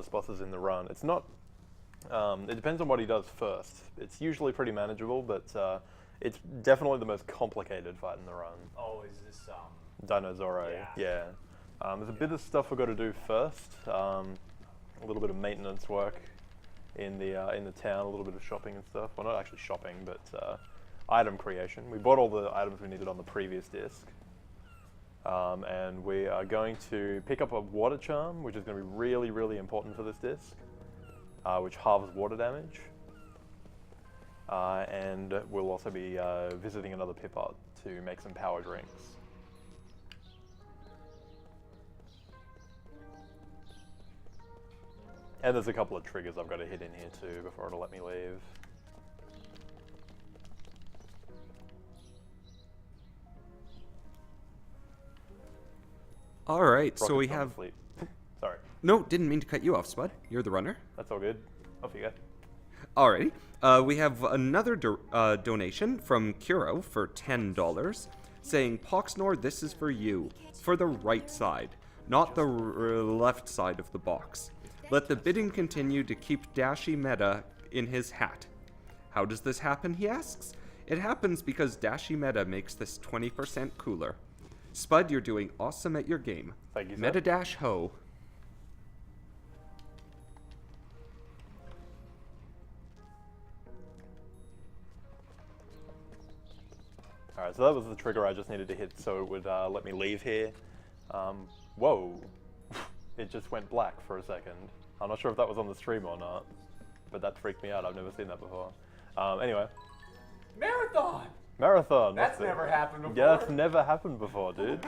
hardest bosses in the run. It's not. It depends on what he does first. It's usually pretty manageable, but it's definitely the most complicated fight in the run. Oh, is this Dinosauro? Yeah. There's a bit of stuff we've got to do first. A little bit of maintenance work in the town, a little bit of shopping and stuff. Well, not actually shopping, but item creation. We bought all the items we needed on the previous disc. And we are going to pick up a water charm, which is going to be really, really important for this disc, which halves water damage. And we'll also be visiting another Pipot to make some power drinks. And there's a couple of triggers I've got to hit in here too before it'll let me leave. All right, so we Rocket's have... asleep. Sorry. No, didn't mean to cut you off, Spud. You're the runner. That's all good. Off you go. Alrighty. We have another donation from Kuro for $10, saying, Poxnor, this is for you. For the right side, not the left side of the box. Let the bidding continue to keep Dashi Meta in his hat. How does this happen, he asks? It happens because Dashi Meta makes this 20% cooler. Spud, you're doing awesome at your game. Thank you, sir. Meta dash ho. Alright, so that was the trigger I just needed to hit so it would let me leave here. Whoa. It just went black for a second. I'm not sure if that was on the stream or not, but that freaked me out. I've never seen that before. Anyway. Marathon! Marathon! That's never happened before. Yeah, that's never happened before, dude.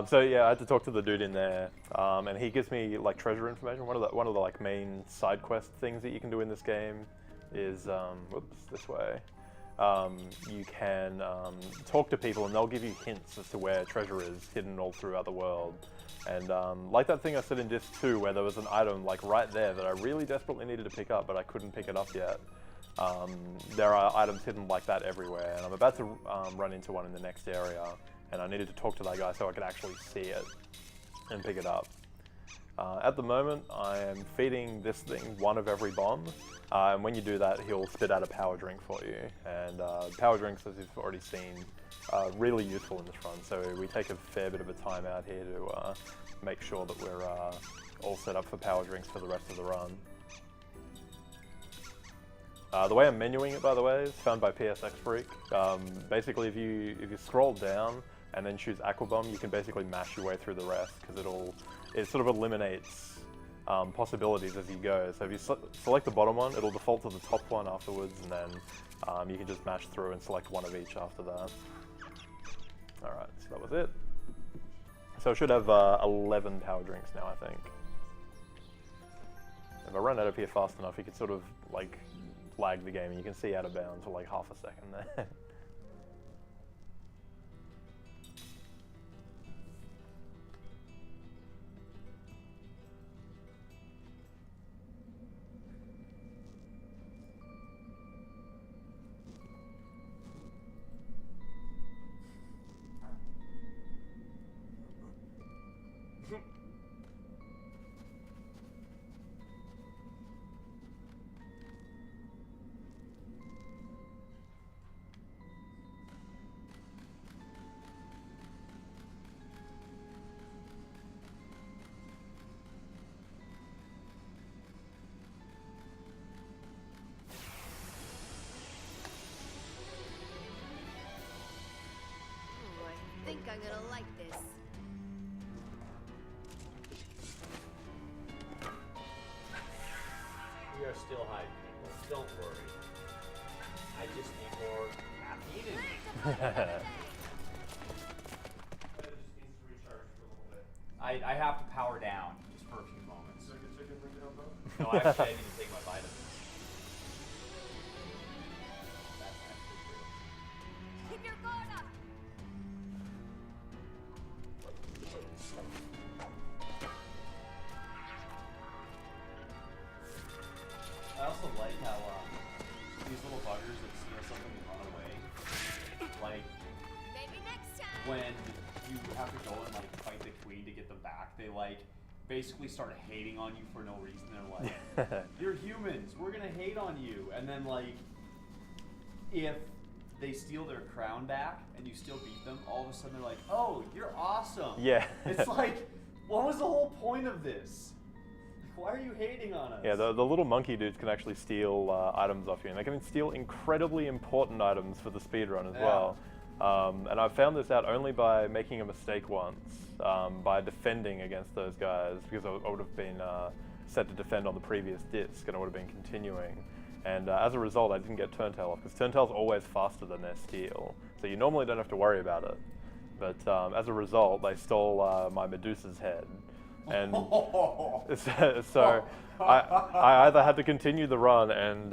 So yeah, I had to talk to the dude in there, and he gives me like treasure information. One of the like main side quest things that you can do in this game is, whoops, this way. You can talk to people and they'll give you hints as to where treasure is hidden all throughout the world. And like that thing I said in Disc 2 where there was an item like right there that I really desperately needed to pick up but I couldn't pick it up yet. There are items hidden like that everywhere, and I'm about to run into one in the next area, and I needed to talk to that guy so I could actually see it and pick it up. At the moment, I am feeding this thing one of every bomb, and when you do that, he'll spit out a power drink for you. And power drinks, as you've already seen, are really useful in this run, so we take a fair bit of a time out here to make sure that we're all set up for power drinks for the rest of the run. The way I'm menuing it, by the way, is found by PSX Freak. Basically, if you scroll down and then choose Aqua Bomb, you can basically mash your way through the rest because it sort of eliminates possibilities as you go. So if you select the bottom one, it'll default to the top one afterwards, and then you can just mash through and select one of each after that. All right, so that was it. So I should have 11 power drinks now, I think. If I run out of here fast enough, you can sort of like lag the game, and you can see out of bounds for like half a second there. I think I'm gonna like this. We are still hiding, people. Don't worry. I just need more caffeine in me. I have to power down just for a few moments. No, actually, I need to take my vitamins. That's actually true. Keep your guard up. I also like how these little buggers that see us up and run away, like, Maybe next time. when you have to go and like fight the queen to get them back, they like basically start hating on you for no reason. They're like, "You're humans. We're gonna hate on you." And then like, if they steal their crown back and you still beat them, all of a sudden they're like, "Oh, you're awesome." Yeah. It's like, what was the whole point of this? Why are you hating on us? Yeah, the little monkey dudes can actually steal items off you, and they can steal incredibly important items for the speedrun as well. And I found this out only by making a mistake once, by defending against those guys, because I would have been set to defend on the previous disc, and I would have been continuing. And as a result, I didn't get Turntail off, because Turntail's always faster than their steal, so you normally don't have to worry about it. But as a result, they stole my Medusa's head. And so I either had to continue the run and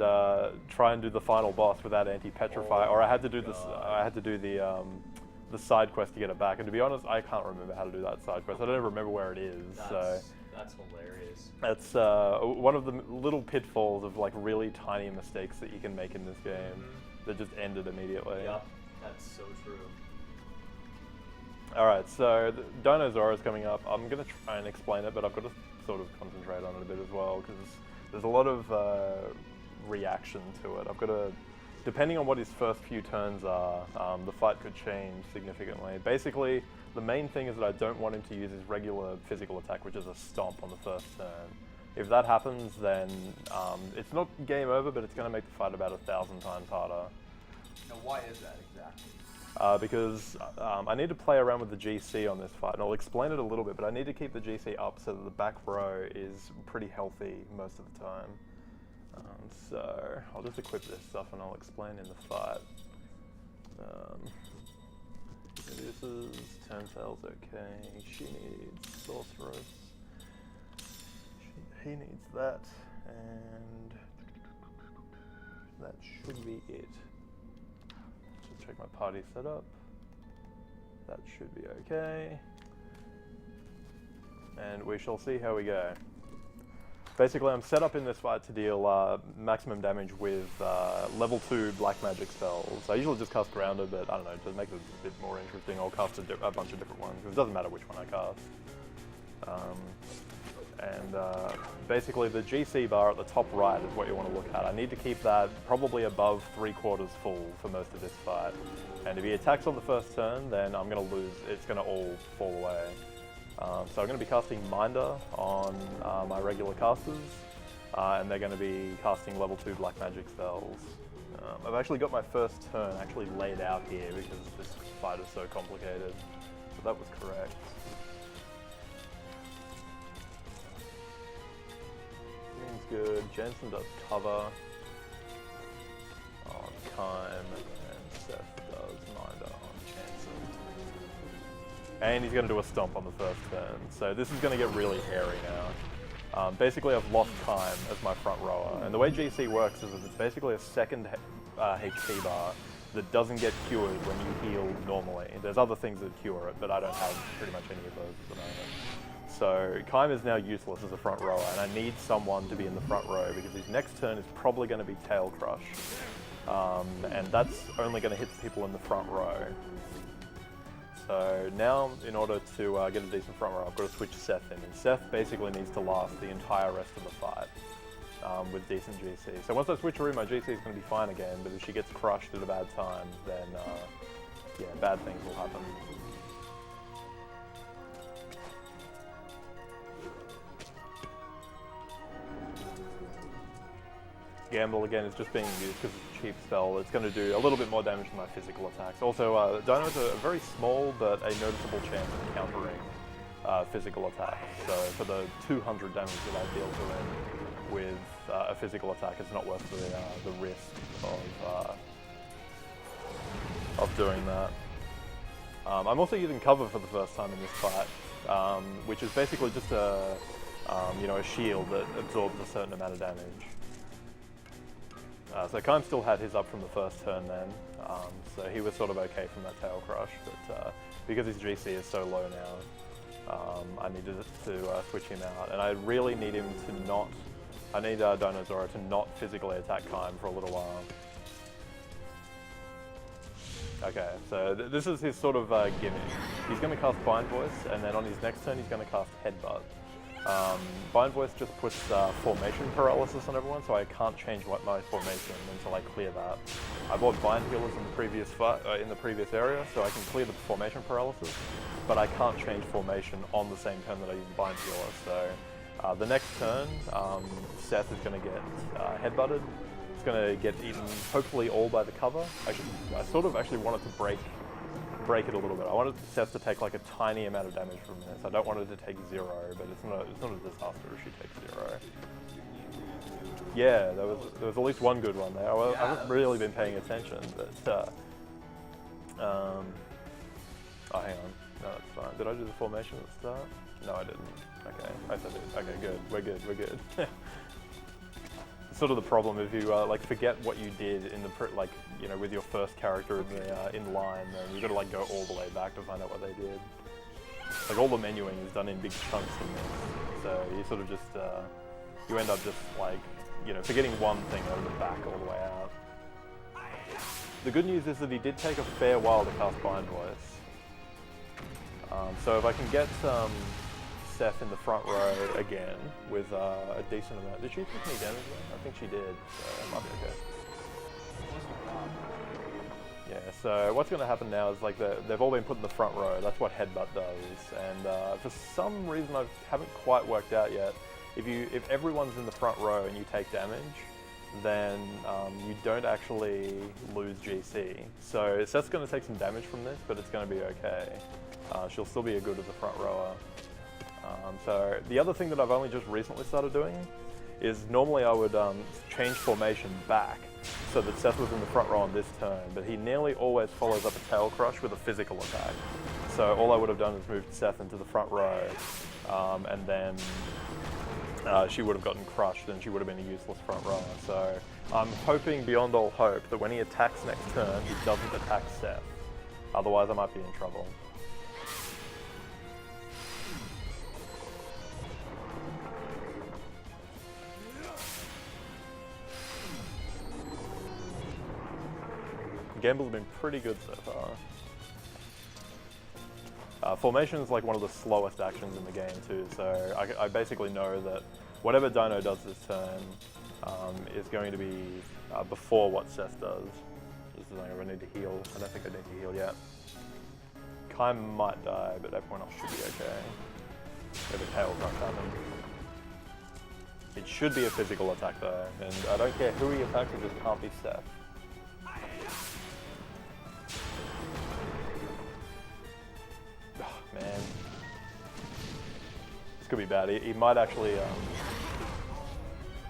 try and do the final boss without anti-petrify, or I had to do this. I had to do the side quest to get it back. And to be honest, I can't remember how to do that side quest. I don't even remember where it is. That's hilarious. That's one of the little pitfalls of like really tiny mistakes that you can make in this game that just ended immediately. Yep, that's so true. Alright, so Dinosaur is coming up. I'm going to try and explain it, but I've got to sort of concentrate on it a bit as well, because there's a lot of reaction to it. I've got to, depending on what his first few turns are, the fight could change significantly. Basically, the main thing is that I don't want him to use his regular physical attack, which is a stomp on the first turn. If that happens, then it's not game over, but it's going to make the fight about 1,000 times harder. Now, why is that exactly? Because I need to play around with the GC on this fight, and I'll explain it a little bit, but I need to keep the GC up so that the back row is pretty healthy most of the time. So I'll just equip this stuff and I'll explain in the fight. Medusa's, Turntail's okay, she needs Sorceress, he needs that, and that should be it. Check my party setup. That should be okay. And we shall see how we go. Basically, I'm set up in this fight to deal maximum damage with level 2 black magic spells. I usually just cast Grounded, but I don't know, to make it a bit more interesting, I'll cast a bunch of different ones, because it doesn't matter which one I cast. Basically the GC bar at the top right is what you want to look at. I need to keep that probably above 3/4 full for most of this fight. And if he attacks on the first turn, then I'm going to lose. It's going to all fall away. So I'm going to be casting Minder on my regular casters, and they're going to be casting level 2 black magic spells. I've actually got my first turn actually laid out here because this fight is so complicated. So that was correct. Good. Jensen does cover on Kime, and Seth does Minder on Jensen. And he's going to do a stomp on the first turn, so this is going to get really hairy now. Basically, I've lost Kime as my front rower, and the way GC works is that it's basically a second HP bar that doesn't get cured when you heal normally. There's other things that cure it, but I don't have pretty much any of those at the moment. So Kime is now useless as a front rower, and I need someone to be in the front row because his next turn is probably going to be Tail Crush. And that's only going to hit the people in the front row. So now, in order to get a decent front row, I've got to switch Seth in. And Seth basically needs to last the entire rest of the fight with decent GC. So once I switch her in, my GC is going to be fine again, but if she gets crushed at a bad time, then yeah, bad things will happen. Gamble again is just being used because it's a cheap spell. It's going to do a little bit more damage than my physical attacks. Also, Dino has a very small but a noticeable chance of countering physical attacks. So for the 200 damage that I deal to him with a physical attack, it's not worth the risk of doing that. I'm also using cover for the first time in this fight, which is basically just a shield that absorbs a certain amount of damage. So Kime still had his up from the first turn then, so he was sort of okay from that Tail Crush, but because his GC is so low now, I needed to switch him out, and I really need him to not, I need Dinosaur to not physically attack Kime for a little while. Okay, so this is his sort of gimmick. He's going to cast Bind Voice, and then on his next turn he's going to cast Headbutt. Bind Voice just puts formation paralysis on everyone, so I can't change my formation until I clear that. I bought Bind Healers in the previous in the previous area, so I can clear the formation paralysis, but I can't change formation on the same turn that I use Bind Healer. So the next turn, Seth is going to get headbutted. It's going to get eaten, hopefully all by the cover. I sort of actually wanted to break it a little bit. I wanted Seth to take like a tiny amount of damage from this. I don't want her to take 0, but it's not a disaster if she takes 0. Yeah, there was at least one good one there. I haven't really been paying attention, but oh, hang on. No, that's fine. Did I do the formation at the start? No, I didn't. Okay, I did. Okay, good. We're good. Sort of the problem if you like forget what you did in the with your first character in line, then you got to like go all the way back to find out what they did. Like all the menuing is done in big chunks in this, so you sort of just you end up just like forgetting one thing over the back all the way out. The good news is that he did take a fair while to cast Bind Voice, so if I can get Seth in the front row again with a decent amount. Did she take any damage there? I think she did, so it might be okay. Yeah, so what's going to happen now is like they've all been put in the front row. That's what Headbutt does, and for some reason I haven't quite worked out yet. If everyone's in the front row and you take damage, then you don't actually lose GC. So Seth's going to take some damage from this, but it's going to be okay. She'll still be a good as a front rower. So the other thing that I've only just recently started doing is normally I would change formation back so that Seth was in the front row on this turn, but he nearly always follows up a Tail Crush with a physical attack. So all I would have done is moved Seth into the front row, and then she would have gotten crushed and she would have been a useless front rower. So I'm hoping beyond all hope that when he attacks next turn, he doesn't attack Seth. Otherwise I might be in trouble. Gamble's been pretty good so far. Formation is like one of the slowest actions in the game too, so I basically know that whatever Dino does this turn is going to be before what Seth does. This is like I need to heal. I don't think I need to heal yet. Kai might die, but everyone else should be okay. If a Tail Crush happens. It should be a physical attack though, and I don't care who he attacks, it just can't be Seth. Man, this could be bad. He might actually,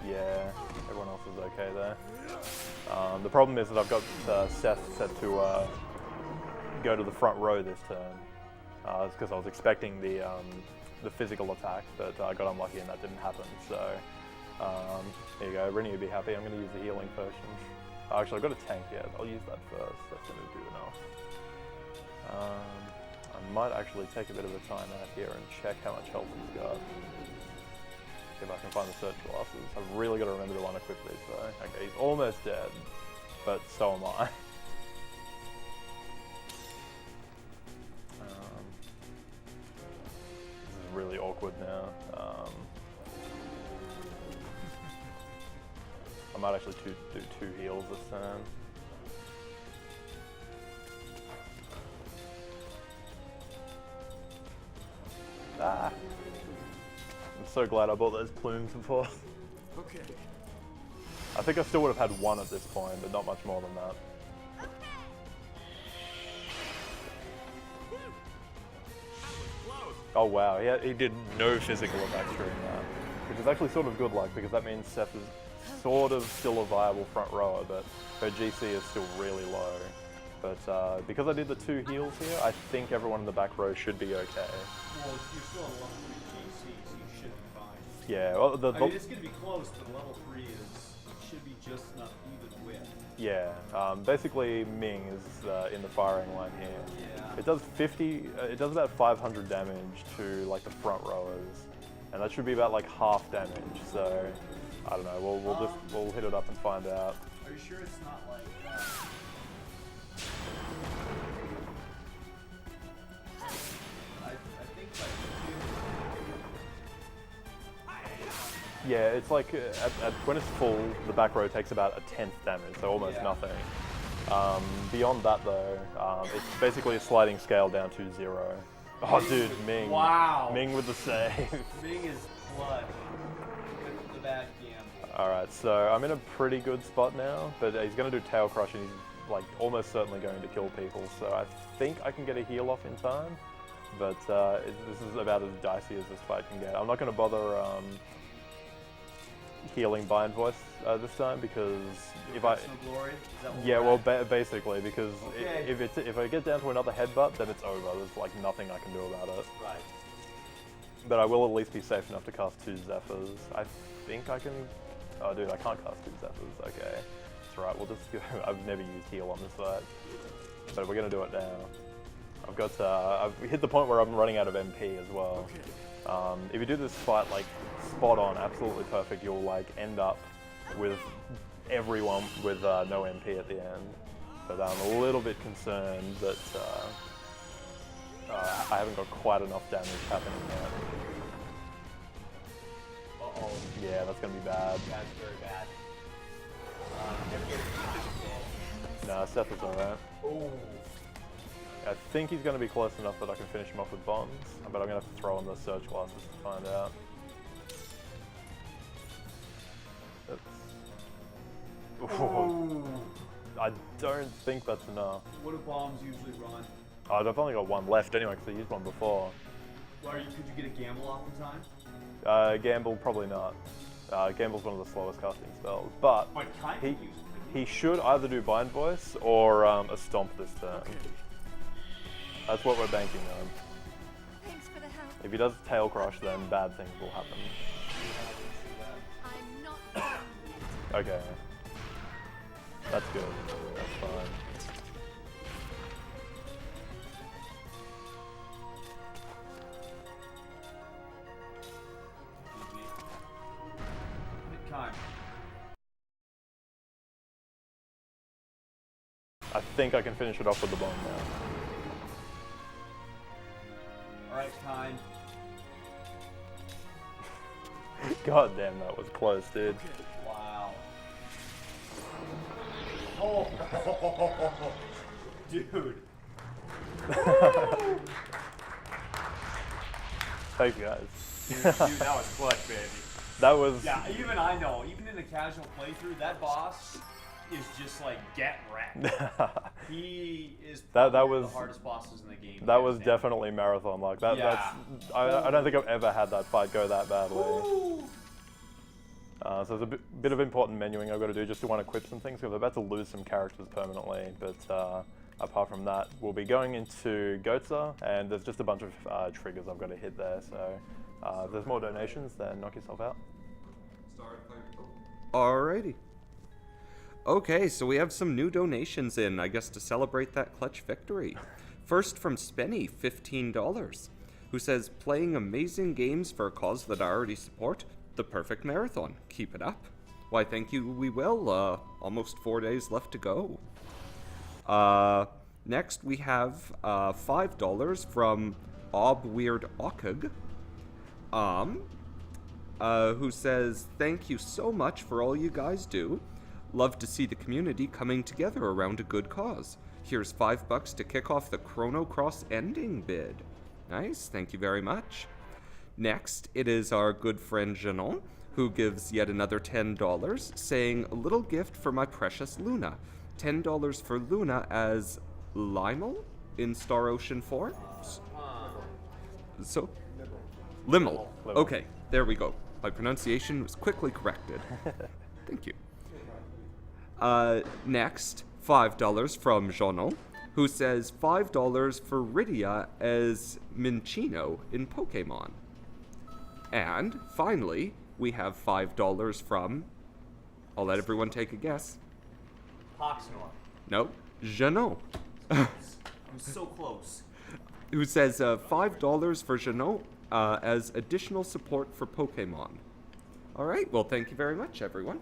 yeah, everyone else is okay there. The problem is that I've got Seth set to go to the front row this turn. It's because I was expecting the physical attack, but I got unlucky and that didn't happen. So here you go. Rennie would be happy. I'm going to use the healing potion. Actually, I've got a tank yet. I'll use that first. That's going to do enough. I might actually take a bit of a time out here and check how much health he's got. If I can find the search glasses. I've really got to remember to unequip these though. Okay, he's almost dead, but so am I. This is really awkward now. I might actually do 2 heals this turn. Ah. I'm so glad I bought those plumes before. Okay. I think I still would have had 1 at this point, but not much more than that. Oh wow, he did no physical attacks during that, which is actually sort of good luck because that means Seth is sort of still a viable front rower, but her GC is still really low. But because I did the 2 heals here, I think everyone in the back row should be okay. Well, you're still on level 3 GC, so you should be fine. Yeah, well, I mean, it's going to be close, but level 3 should be just enough even with. Yeah, basically Ming is in the firing line here. Yeah. It does it does about 500 damage to like the front rowers, and that should be about like half damage. So I don't know. We'll hit it up and find out. Are you sure it's not like Yeah, it's like when it's full, the back row takes about a tenth damage, so almost nothing. Beyond that though, it's basically a sliding scale down to 0. Oh dude, Ming. Wow. Ming with the save. Ming is clutch. With the bad gamble. Alright, so I'm in a pretty good spot now, but he's going to do Tail Crush and he's like almost certainly going to kill people, so I think I can get a heal off in time, but this is about as dicey as this fight can get. I'm not going to bother healing Bind Voice this time because if I... Glory? Is that what Yeah, we're well, at? basically, because if I get down to another headbutt, then it's over. There's like nothing I can do about it. Right. But I will at least be safe enough to cast 2 Zephyrs. I think I can... Oh, dude, I can't cast 2 Zephyrs. Okay. That's right, we'll just go... I've never used heal on this fight. But we're going to do it now. I've got... I've hit the point where I'm running out of MP as well. If you do this fight, like, spot on, absolutely perfect, you'll, like, end up with everyone with no MP at the end. But I'm a little bit concerned that I haven't got quite enough damage happening yet. Uh-oh. Yeah, that's going to be bad. That's very bad. Nah, Seth is alright. Oh. I think he's going to be close enough that I can finish him off with bombs, but I'm going to have to throw on the Surge Glasses to find out. Oh. I don't think that's enough. What do bombs usually run? Oh, I've only got one left anyway because I used one before. Could you get a gamble off in time? Gamble, probably not. Gamble's one of the slowest casting spells, but Kind he, of use it. he should either do Bind Voice or a Stomp this turn. That's what we're banking on. Thanks for the help. If he does Tail Crush, then bad things will happen. I'm not done yet. Okay. That's good. That's fine. Time. I think I can finish it off with the bomb now. Alright, kind. God damn, that was close, dude. Wow. Oh, dude. Thanks, guys. Dude, that was clutch, baby. That was... Yeah, even I know. Even in a casual playthrough, that boss is just like get wrecked. He is That one of was- the hardest bosses in the game. That was hands down. definitely marathon luck. That's Yeah. I don't think I've ever had that fight go that badly. So there's a bit of important menuing I've got to do just to want to equip some things because I'm about to lose some characters permanently. But apart from that, we'll be going into Goatsa, and there's just a bunch of triggers I've got to hit there. So if there's more donations, then knock yourself out. Alrighty. Okay, so we have some new donations in, I guess, to celebrate that clutch victory. First from Spenny, $15, who says, playing amazing games for a cause that I already support, the perfect marathon. Keep it up. Why, thank you, we will. Almost 4 days left to go. Next, we have $5 from Obweirdokug, who says, thank you so much for all you guys do. Love to see the community coming together around a good cause. Here's $5 to kick off the Chrono Cross ending bid. Nice, thank you very much. Next, it is our good friend Janon, who gives yet another $10, saying, a little gift for my precious Luna. $10 for Luna as Limal in Star Ocean 4. So? Limal. Okay, there we go. My pronunciation was quickly corrected. Thank you. Next, $5 from Jono, who says $5 for Rydia as Minchino in Pokemon. And finally, we have $5 from, I'll let everyone take a guess. Poxnor. No, Jeannot. I'm so close. Who says $5 for Jeannot as additional support for Pokemon. Alright, well thank you very much everyone.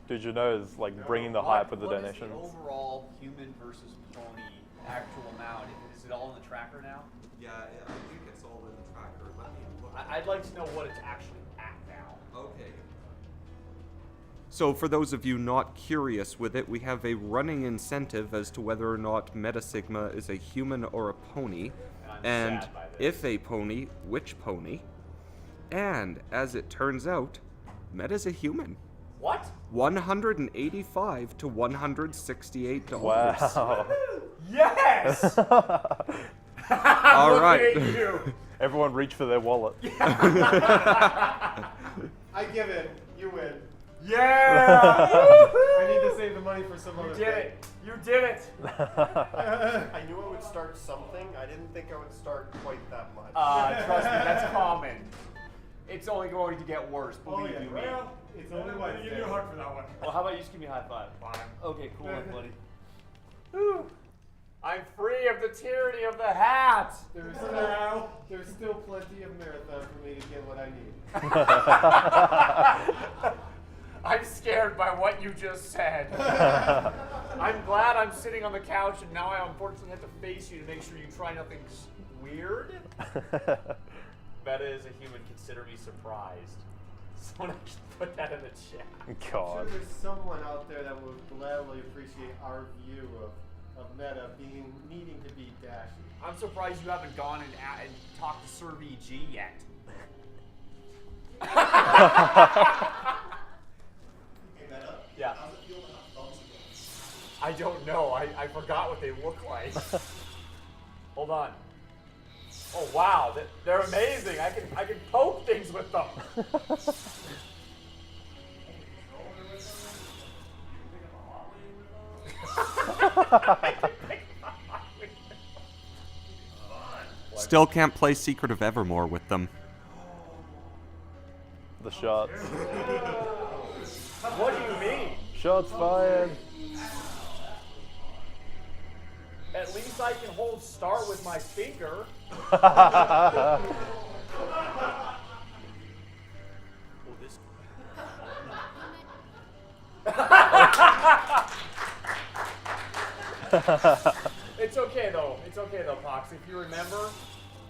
Dude, you know, is like bringing the hype with the What donations. is the overall human versus pony actual amount? Is it all in the tracker now? Yeah, I think it's all in the tracker. Let me look. I'd like to know what it's actually at now. Okay. So for those of you not curious with it, we have a running incentive as to whether or not Meta Sigma is a human or a pony. I'm And sad by this. if a pony, which pony? And as it turns out, Meta's a human. What? $185 to $168. Wow. Yes! All Look right. at you. Everyone reach for their wallet. I give in. You win. Yeah! I need to save the money for some other You did thing. it. You did it. I knew it would start something. I didn't think I would start quite that much. Trust me, that's common. It's only going to get worse, believe you me. Well, it's only Wednesday. Give you a hug for that one. Well, how about you just give me a high five? Fine. Okay, cool, buddy. Whew. I'm free of the tyranny of the hat. There's still plenty of marathon for me to get what I need. I'm scared by what you just said. I'm glad I'm sitting on the couch and now I unfortunately have to face you to make sure you try nothing weird. Meta is a human, consider me surprised. Someone actually put that in the chat. I'm God. sure there's someone out there that would gladly appreciate our view of Meta needing to be dashy. I'm surprised you haven't gone and talked to Sir VG yet. Yeah. I don't know. I forgot what they look like. Hold on. Oh wow, they're amazing. I can poke things with them. Still can't play Secret of Evermore with them. The shots. What do you mean? Shots fired. At least I can hold start with my finger. It's okay though. It's okay though, Pox. If you remember,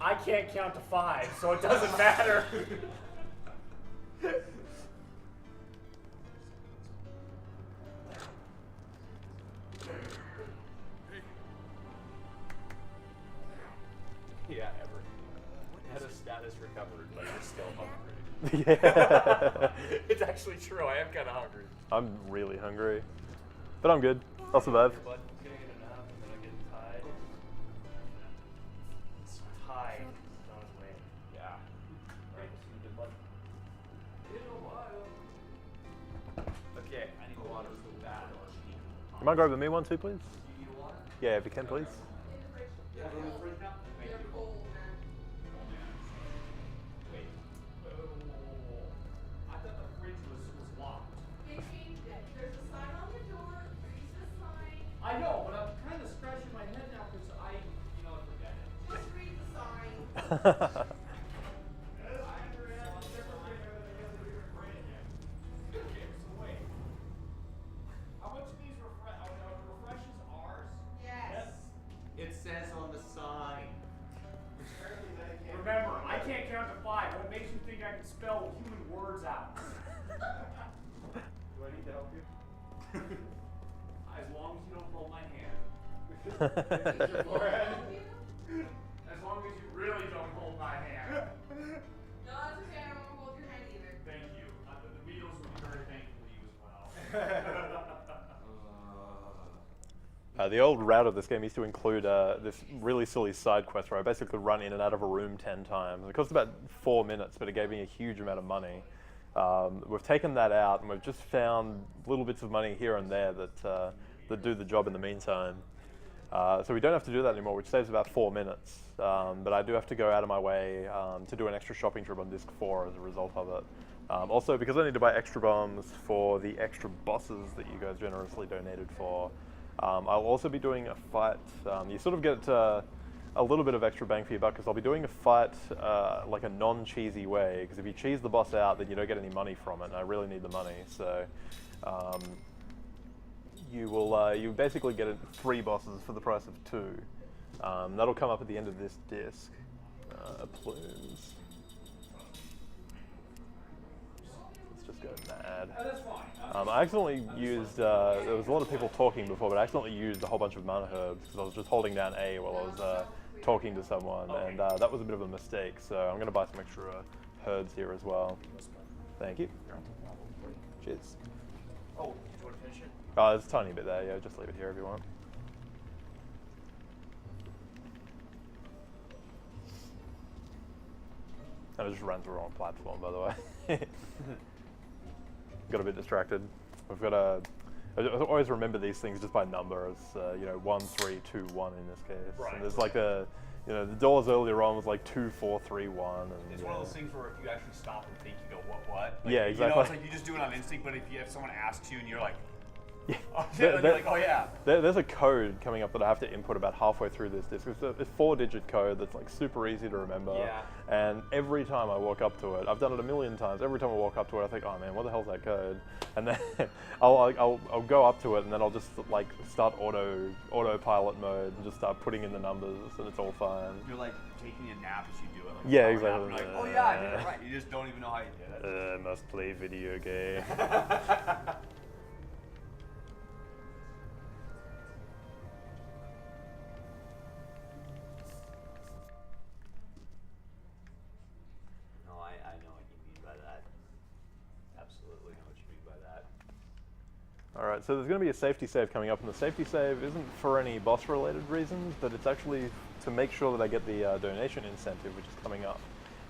I can't count to 5, so it doesn't matter. Yeah, ever. Had a status recovered, but you're still hungry. Yeah. It's actually true. I am kind of hungry. I'm really hungry. But I'm good. I'll survive. But getting enough and then I get tied. It's tied. It's on its way. Yeah. Alright, let's do good luck. In a while. Okay, I need water so bad. You mind grabbing me one too, please? You need water? Yeah, if you can, please. Yeah, in the fridge now? Thank you. Wait. Whoa. I thought the fridge was locked. They changed it. There's a sign on the door. Read the sign. I know, but I'm kind of scratching my head now because forget it. Just read the sign. How much of these refreshes ours? Yes. It says on the sign. Remember, I can't count to 5. What makes you think I can spell human words out? Do I need to help you? As long as you don't hold my hand. Is your forehead? As long as you really don't hold my hand. No, that's okay. I won't hold your hand either. Thank you. The Beatles will be very thankful to you as well. The old route of this game used to include this really silly side quest where I basically run in and out of a room 10 times. It cost about 4 minutes, but it gave me a huge amount of money. We've taken that out and we've just found little bits of money here and there that do the job in the meantime. So we don't have to do that anymore, which saves about 4 minutes. But I do have to go out of my way to do an extra shopping trip on Disc 4 as a result of it. Also, because I need to buy extra bombs for the extra bosses that you guys generously donated for, I'll also be doing a fight. You sort of get a little bit of extra bang for your buck because I'll be doing a fight like a non-cheesy way, because if you cheese the boss out, then you don't get any money from it, and I really need the money. So you basically get 3 bosses for the price of 2. That'll come up at the end of this disc. Plumes. Let's just go mad. I accidentally used, there was a lot of people talking before, but I accidentally used a whole bunch of mana herbs because I was just holding down A while I was talking to someone, and that was a bit of a mistake, so I'm going to buy some extra herbs here as well. Thank you. Cheers. Oh, do you want to finish it? There's a tiny bit there, yeah, just leave it here if you want. And I just ran through the wrong platform, by the way. Got a bit distracted. We've got I always remember these things just by numbers. 1, 3, 2, 1 in this case. Right. And there's like the doors earlier on was like 2, 4, 3, 1. And, It's one of those things where if you actually stop and think, you go, what? Like, Yeah, exactly. It's like you just do it on instinct, but if someone asks you and you're like, Yeah. you're like, oh yeah. There's a code coming up that I have to input about halfway through this disc. It's a 4-digit code that's like super easy to remember. Yeah. And every time I walk up to it, I've done it a million times. Every time I walk up to it, I think, oh man, what the hell's that code? And then I'll go up to it, and then I'll just like start autopilot mode and just start putting in the numbers, and it's all fine. You're like taking a nap as you do it. Like Yeah, an hour exactly. nap, and you're like, oh yeah, I did it right. You just don't even know how you did it. Must play video game. No, I know what you mean by that. Absolutely know what you mean by that. Alright, so there's going to be a safety save coming up, and the safety save isn't for any boss-related reasons, but it's actually to make sure that I get the donation incentive, which is coming up,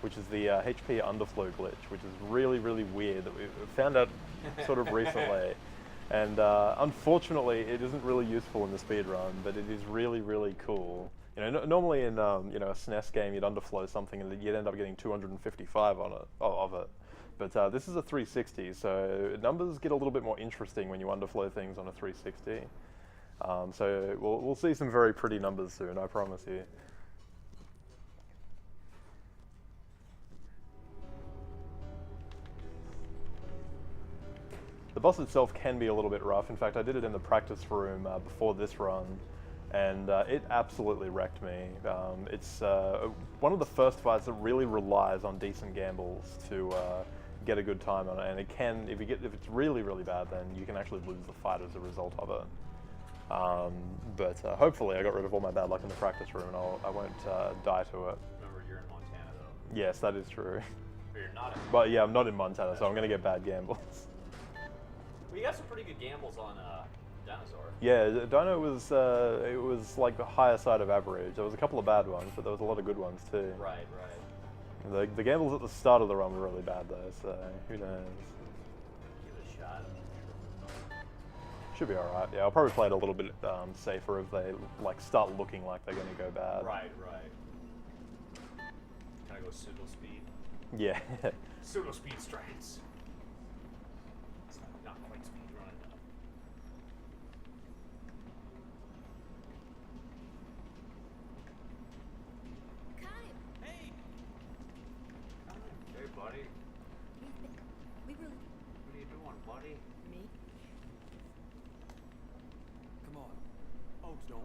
which is the HP underflow glitch, which is really, really weird that we found out sort of recently. And unfortunately, it isn't really useful in the speedrun, but it is really, really cool. Normally in a SNES game, you'd underflow something and you'd end up getting 255 of it. But this is a 360, so numbers get a little bit more interesting when you underflow things on a 360. So we'll see some very pretty numbers soon, I promise you. The boss itself can be a little bit rough. In fact, I did it in the practice room before this run, and it absolutely wrecked me. It's one of the first fights that really relies on decent gambles to get a good time on it, and it can, if it's really, really bad, then you can actually lose the fight as a result of it. But hopefully I got rid of all my bad luck in the practice room, and I won't die to it. Remember, you're in Montana though. Yes, that is true. Or you're not in Montana. But yeah, I'm not in Montana, so I'm going to get bad gambles. Well, you got some pretty good gambles on Dinosaur. Yeah, Dino was it was like the higher side of average. There was a couple of bad ones, but there was a lot of good ones too. Right. The gambles at the start of the run were really bad though, so who knows? Give it a shot. Should be alright. Yeah, I'll probably play it a little bit safer if they like start looking like they're going to go bad. Right. Kind of go pseudo speed. Yeah. Pseudo speed strats. It's not quite speed running though. Hey, buddy. We were What are you doing, buddy? me. Come on. Oh, don't.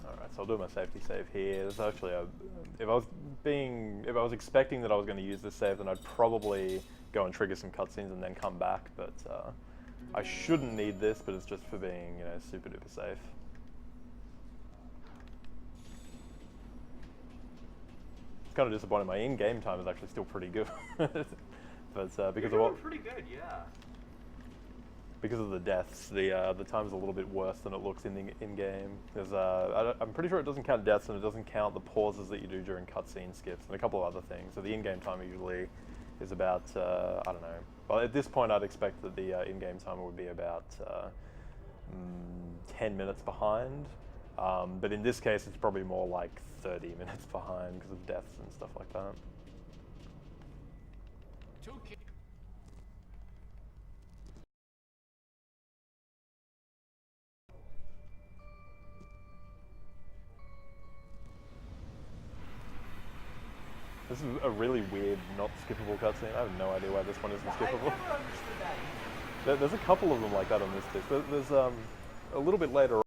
Alright, so I'll do my safety save here. There's actually if I was expecting that I was going to use this save, then I'd probably go and trigger some cutscenes and then come back, but I shouldn't need this, but it's just for being, super duper safe. It's kind of disappointing. My in-game time is actually still pretty good, but because You're of doing pretty good, yeah. because of the deaths, the time's a little bit worse than it looks in the in-game. Because I'm pretty sure it doesn't count deaths and it doesn't count the pauses that you do during cutscene skips and a couple of other things. So the in-game time usually is about I don't know. Well, at this point, I'd expect that the in-game timer would be about 10 minutes behind. But in this case, it's probably more like 30 minutes behind because of deaths and stuff like that. This is a really weird, not skippable cutscene. I have no idea why this one isn't I skippable. never understood that either. There's a couple of them like that on this disc. There's a little bit later